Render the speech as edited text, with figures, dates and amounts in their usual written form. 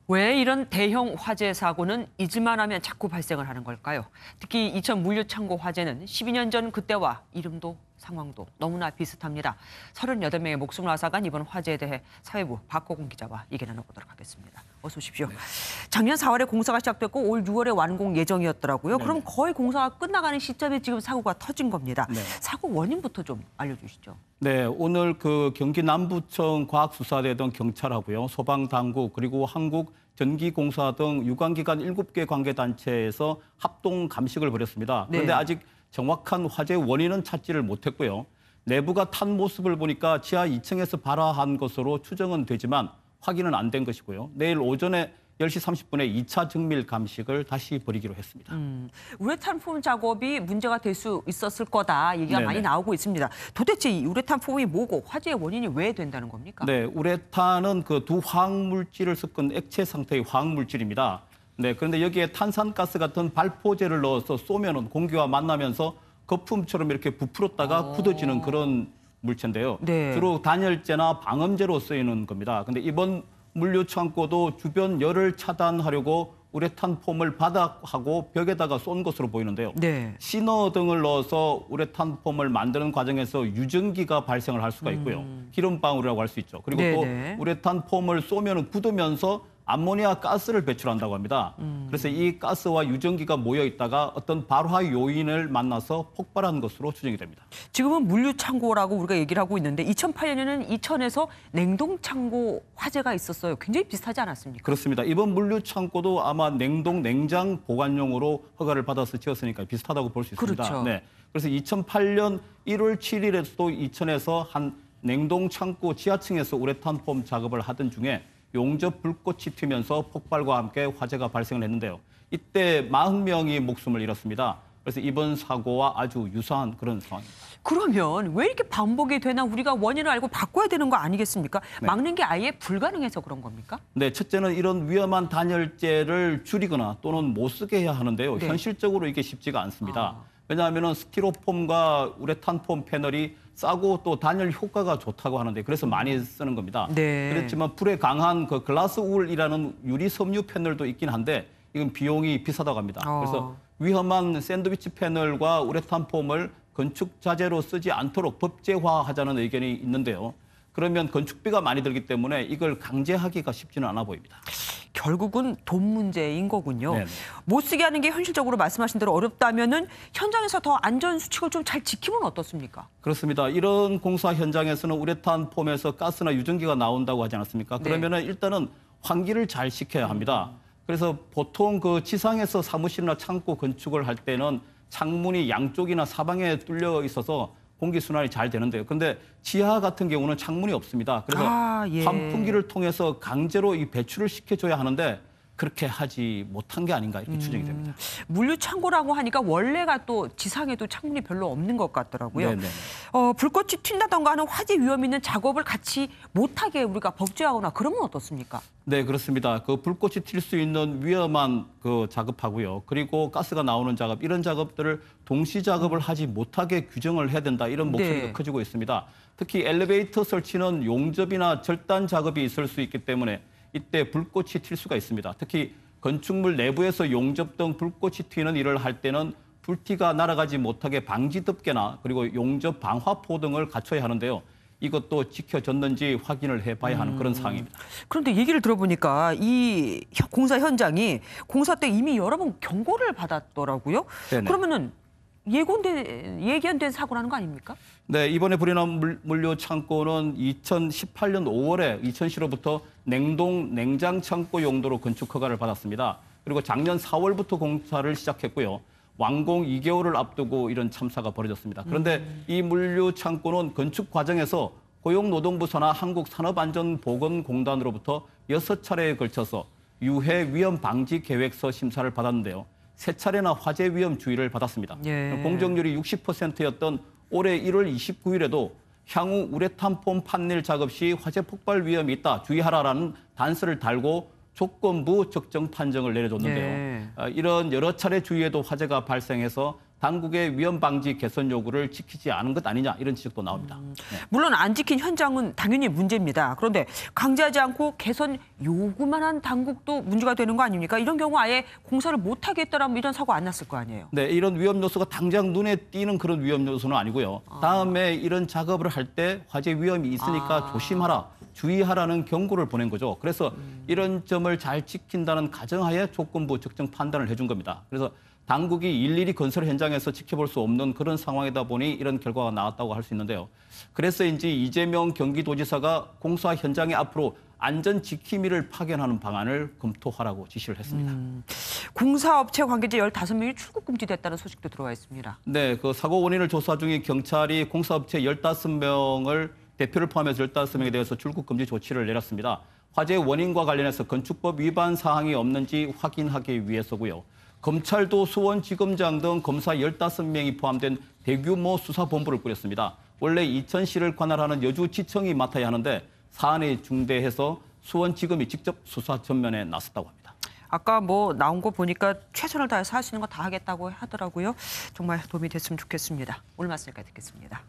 왜 이런 대형 화재 사고는 잊을만 하면 자꾸 발생을 하는 걸까요? 특히 이천 물류창고 화재는 12년 전 그때와 이름도 상황도 너무나 비슷합니다. 38명의 목숨을 앗아간 이번 화재에 대해 사회부 박호공 기자와 얘기 나눠보도록 하겠습니다. 어서 오십시오. 네. 작년 4월에 공사가 시작됐고 올 6월에 완공 예정이었더라고요. 그럼 거의 공사가 끝나가는 시점에 지금 사고가 터진 겁니다. 네. 사고 원인부터 좀 알려주시죠. 네, 오늘 경기 남부청 과학수사대등 경찰하고요, 소방당국 그리고 한국전기공사 등 유관기관 7개 관계단체에서 합동 감식을 벌였습니다. 그런데 아직 정확한 화재 원인은 찾지를 못했고요. 내부가 탄 모습을 보니까 지하 2층에서 발화한 것으로 추정은 되지만 확인은 안 된 것이고요. 내일 오전에 10시 30분에 2차 정밀 감식을 다시 벌이기로 했습니다. 우레탄 폼 작업이 문제가 될 수 있었을 거다 얘기가 많이 나오고 있습니다. 도대체 이 우레탄 폼이 뭐고 화재의 원인이 왜 된다는 겁니까? 네, 우레탄은 두 화학물질을 섞은 액체 상태의 화학물질입니다. 네, 그런데 여기에 탄산가스 같은 발포제를 넣어서 쏘면은 공기와 만나면서 거품처럼 이렇게 부풀었다가 굳어지는 그런 물체인데요. 네. 주로 단열재나 방음제로 쓰이는 겁니다. 근데 이번 물류창고도 주변 열을 차단하려고 우레탄 폼을 바닥하고 벽에다가 쏜 것으로 보이는데요. 네. 시너 등을 넣어서 우레탄 폼을 만드는 과정에서 유증기가 발생을 할 수가 있고요. 기름방울이라고 할 수 있죠. 그리고 또 우레탄 폼을 쏘면 굳으면서 암모니아 가스를 배출한다고 합니다. 그래서 이 가스와 유증기가 모여 있다가 어떤 발화 요인을 만나서 폭발한 것으로 추정이 됩니다. 지금은 물류창고라고 우리가 얘기를 하고 있는데 2008년에는 이천에서 냉동창고 화재가 있었어요. 굉장히 비슷하지 않았습니까? 그렇습니다. 이번 물류창고도 아마 냉장 보관용으로 허가를 받아서 지었으니까 비슷하다고 볼 수 있습니다. 그렇죠. 네. 그래서 2008년 1월 7일에도 이천에서 한 냉동창고 지하층에서 우레탄 폼 작업을 하던 중에 용접 불꽃이 튀면서 폭발과 함께 화재가 발생을 했는데요. 이때 40명이 목숨을 잃었습니다. 그래서 이번 사고와 아주 유사한 그런 상황입니다. 그러면 왜 이렇게 반복이 되나 우리가 원인을 알고 바꿔야 되는 거 아니겠습니까? 네. 막는 게 아예 불가능해서 그런 겁니까? 네, 첫째는 이런 위험한 단열재를 줄이거나 또는 못 쓰게 해야 하는데요. 네. 현실적으로 이게 쉽지가 않습니다. 왜냐하면 스티로폼과 우레탄 폼 패널이 싸고 또 단열 효과가 좋다고 하는데 그래서 많이 쓰는 겁니다. 네. 그렇지만 불에 강한 글라스 울이라는 유리 섬유 패널도 있긴 한데 이건 비용이 비싸다고 합니다. 그래서 위험한 샌드위치 패널과 우레탄 폼을 건축 자재로 쓰지 않도록 법제화하자는 의견이 있는데요. 그러면 건축비가 많이 들기 때문에 이걸 강제하기가 쉽지는 않아 보입니다. 결국은 돈 문제인 거군요. 네네. 못 쓰게 하는 게 현실적으로 말씀하신 대로 어렵다면은 현장에서 더 안전 수칙을 좀 잘 지키면 어떻습니까? 그렇습니다. 이런 공사 현장에서는 우레탄 폼에서 가스나 유증기가 나온다고 하지 않았습니까? 그러면은 일단은 환기를 잘 시켜야 합니다. 그래서 보통 지상에서 사무실이나 창고 건축을 할 때는 창문이 양쪽이나 사방에 뚫려 있어서 공기순환이 잘 되는데요. 그런데 지하 같은 경우는 창문이 없습니다. 그래서 환풍기를 통해서 강제로 이 배출을 시켜줘야 하는데 그렇게 하지 못한 게 아닌가 이렇게 추정이 됩니다. 물류창고라고 하니까 원래가 또 지상에도 창문이 별로 없는 것 같더라고요. 네네. 불꽃이 튄다던가 하는 화재 위험 있는 작업을 같이 못하게 우리가 법제하거나 그러면 어떻습니까? 네, 그렇습니다. 불꽃이 튈 수 있는 위험한 작업하고요. 그리고 가스가 나오는 작업, 이런 작업들을 동시 작업을 하지 못하게 규정을 해야 된다. 이런 목소리가 커지고 있습니다. 특히 엘리베이터 설치는 용접이나 절단 작업이 있을 수 있기 때문에 이때 불꽃이 튈 수가 있습니다. 특히 건축물 내부에서 용접 등 불꽃이 튀는 일을 할 때는 불티가 날아가지 못하게 방지 덮개나 그리고 용접 방화포 등을 갖춰야 하는데요. 이것도 지켜졌는지 확인을 해봐야 하는 그런 상황입니다. 그런데 얘기를 들어보니까 이 공사 현장이 공사 때 이미 여러 번 경고를 받았더라고요. 네네. 그러면은 예견된 사고라는 거 아닙니까? 네, 이번에 불이 물류 창고는 2018년 5월에 이천시로부터 냉장 창고 용도로 건축 허가를 받았습니다. 그리고 작년 4월부터 공사를 시작했고요. 완공 2개월을 앞두고 이런 참사가 벌어졌습니다. 그런데 이 물류 창고는 건축 과정에서 고용노동부 산하 한국산업안전보건공단으로부터 6차례에 걸쳐서 유해 위험 방지 계획서 심사를 받았는데요. 3차례나 화재 위험 주의를 받았습니다. 공정률이 60%였던 올해 1월 29일에도 향후 우레탄 폼 판넬 작업 시 화재 폭발 위험이 있다, 주의하라라는 단서를 달고 조건부 적정 판정을 내려줬는데요. 이런 여러 차례 주의에도 화재가 발생해서 당국의 위험 방지 개선 요구를 지키지 않은 것 아니냐 이런 지적도 나옵니다. 네. 물론 안 지킨 현장은 당연히 문제입니다. 그런데 강제하지 않고 개선 요구만 한 당국도 문제가 되는 거 아닙니까? 이런 경우 아예 공사를 못 하겠다라면 이런 사고 안 났을 거 아니에요. 네, 이런 위험 요소가 당장 눈에 띄는 그런 위험 요소는 아니고요. 다음에 이런 작업을 할 때 화재 위험이 있으니까 조심하라, 주의하라는 경고를 보낸 거죠. 그래서 이런 점을 잘 지킨다는 가정하에 조건부 적정 판단을 해준 겁니다. 그래서 당국이 일일이 건설 현장에서 지켜볼 수 없는 그런 상황이다 보니 이런 결과가 나왔다고 할 수 있는데요. 그래서인지 이재명 경기도지사가 공사 현장에 앞으로 안전 지킴이를 파견하는 방안을 검토하라고 지시를 했습니다. 공사업체 관계자 15명이 출국 금지됐다는 소식도 들어와 있습니다. 네, 그 사고 원인을 조사 중인 경찰이 공사업체 15명을 대표를 포함해서 15명에 대해서 출국 금지 조치를 내렸습니다. 화재 원인과 관련해서 건축법 위반 사항이 없는지 확인하기 위해서고요. 검찰도 수원지검장 등 검사 15명이 포함된 대규모 수사본부를 꾸렸습니다. 원래 이천시를 관할하는 여주지청이 맡아야 하는데 사안이 중대해서 수원지검이 직접 수사 전면에 나섰다고 합니다. 아까 뭐 나온 거 보니까 최선을 다해서 하시는 거 다 하겠다고 하더라고요. 정말 도움이 됐으면 좋겠습니다. 오늘 말씀 여기까지 듣겠습니다.